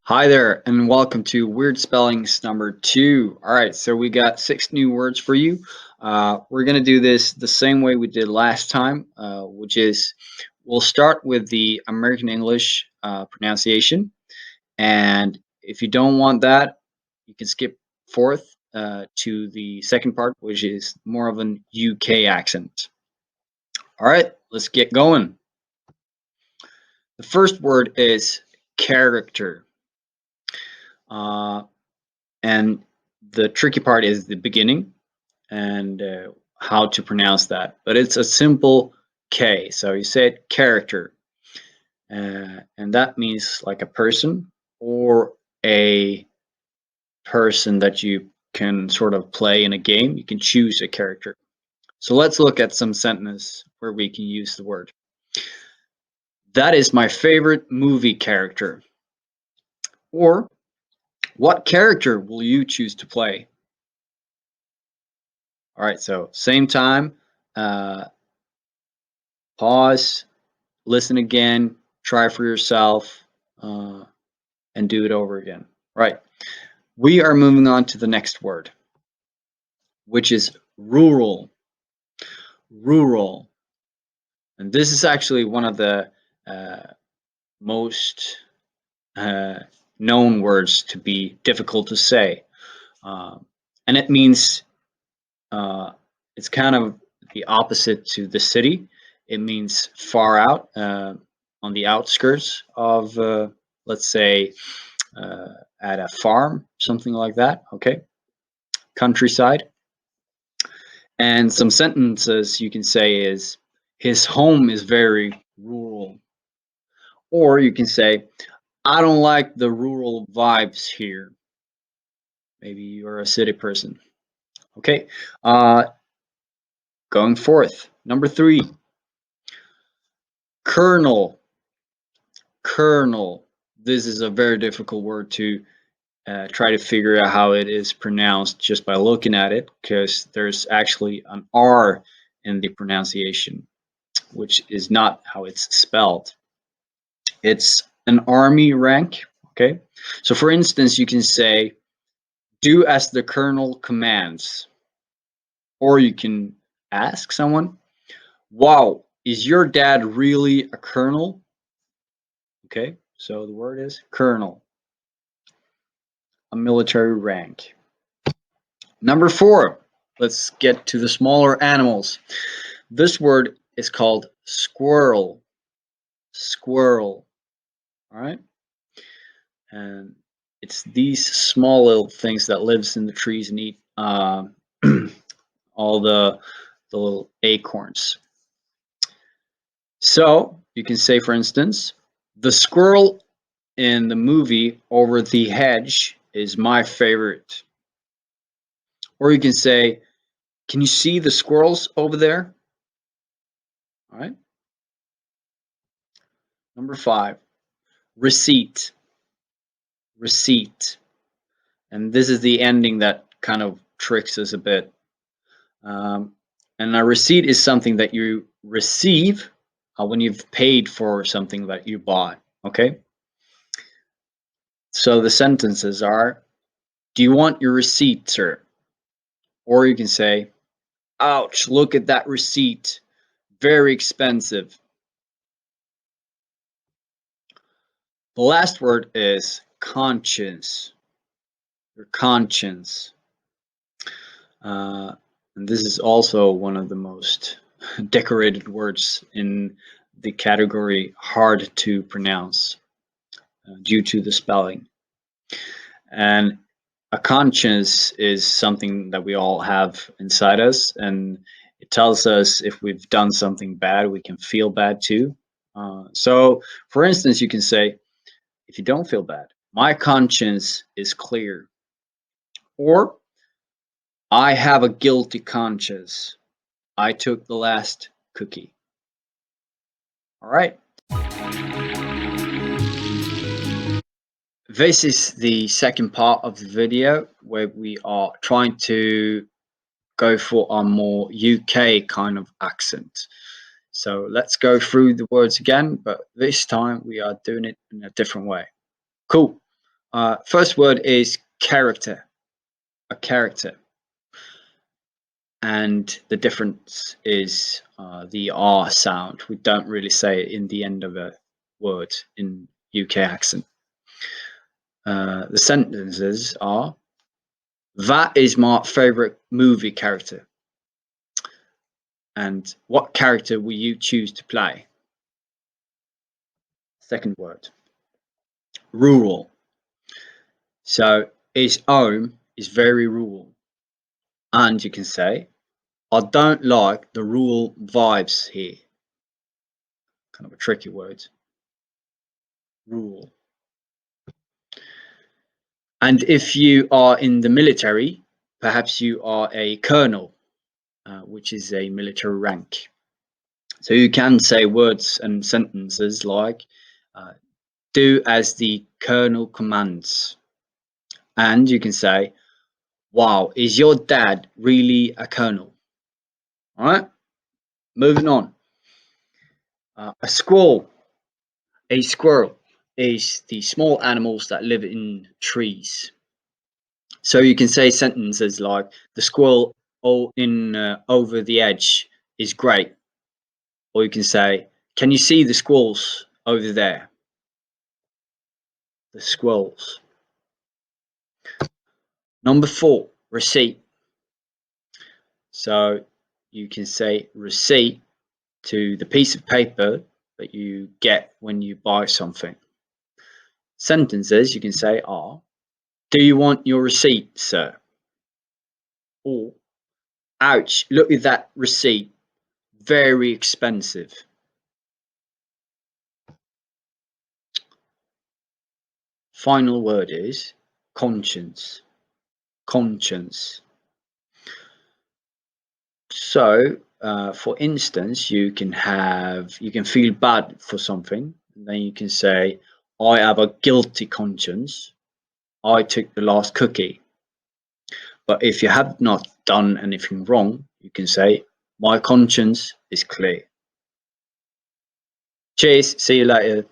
Hi there, and welcome to Weird Spellings number 2. All right, so we got 6 new words for you. We're going to do this the same way we did last time, which is we'll start with the American English pronunciation. And if you don't want that, you can skip forth to the second part, which is more of an UK accent. All right, let's get going. The first word is character. And the tricky part is the beginning and how to pronounce that. But it's a simple K. So you say it character. And that means like a person or a person that you can sort of play in a game. You can choose a character. So let's look at some sentences where we can use the word. That is my favorite movie character. Or what character will you choose to play? All right, so same time, pause, listen again, try for yourself, and do it over again. Right. We are moving on to the next word, which is rural. Rural. And this is actually one of the most known words to be difficult to say. And it means it's kind of the opposite to the city. It means far out, on the outskirts of, let's say, at a farm, something like that. Okay, countryside. And some sentences you can say is, his home is very rural. Or you can say, I don't like the rural vibes here. Maybe you're a city person. Okay, going forth. Number 3, colonel. Colonel. This is a very difficult word to try to figure out how it is pronounced just by looking at it, because there's actually an R in the pronunciation, which is not how it's spelled. It's an army rank. Okay, so for instance, you can say, do as the colonel commands. Or you can ask someone, wow, is your dad really a colonel? Okay, so the word is colonel, a military rank. Number 4, let's get to the smaller animals. This word is called squirrel. Squirrel. All right, and it's these small little things that lives in the trees and eat all the little acorns. So you can say, for instance, the squirrel in the movie Over the Hedge is my favorite. Or you can say, can you see the squirrels over there? All right. Number 5, receipt. Receipt. And this is the ending that kind of tricks us a bit. And a receipt is something that you receive when you've paid for something that you bought. Okay. So the sentences are, do you want your receipt, sir? Or you can say, ouch, look at that receipt. Very expensive. The last word is conscience. Your conscience. And this is also one of the most decorated words in the category hard to pronounce due to the spelling. And a conscience is something that we all have inside us, and it tells us if we've done something bad, we can feel bad too. So, for instance, you can say, if you don't feel bad, my conscience is clear. Or, I have a guilty conscience. I took the last cookie. All right. This is the second part of the video where we are trying to go for a more UK kind of accent. So let's go through the words again, but this time we are doing it in a different way. Cool. First word is character, a character. And the difference is the R sound. We don't really say it in the end of a word in UK accent. The sentences are, that is my favorite movie character. And what character will you choose to play? Second word, rural. So his home is very rural. And you can say, I don't like the rural vibes here. Kind of a tricky word. Rural. And if you are in the military, perhaps you are a colonel, which is a military rank. So you can say words and sentences like, do as the colonel commands. And you can say, wow, is your dad really a colonel? All right, moving on. A squirrel. A squirrel is the small animals that live in trees. So you can say sentences like, the squirrel over the edge is great. Or you can say, can you see the squirrels over there? The squirrels. Number 4, receipt. So you can say receipt to the piece of paper that you get when you buy something. Sentences you can say are, do you want your receipt, sir? Or, ouch, look at that receipt, very expensive. Final word is conscience. Conscience. So, for instance, you can feel bad for something, and then you can say, I have a guilty conscience. I took the last cookie. But if you have not done anything wrong, you can say, my conscience is clear. Cheers, see you later.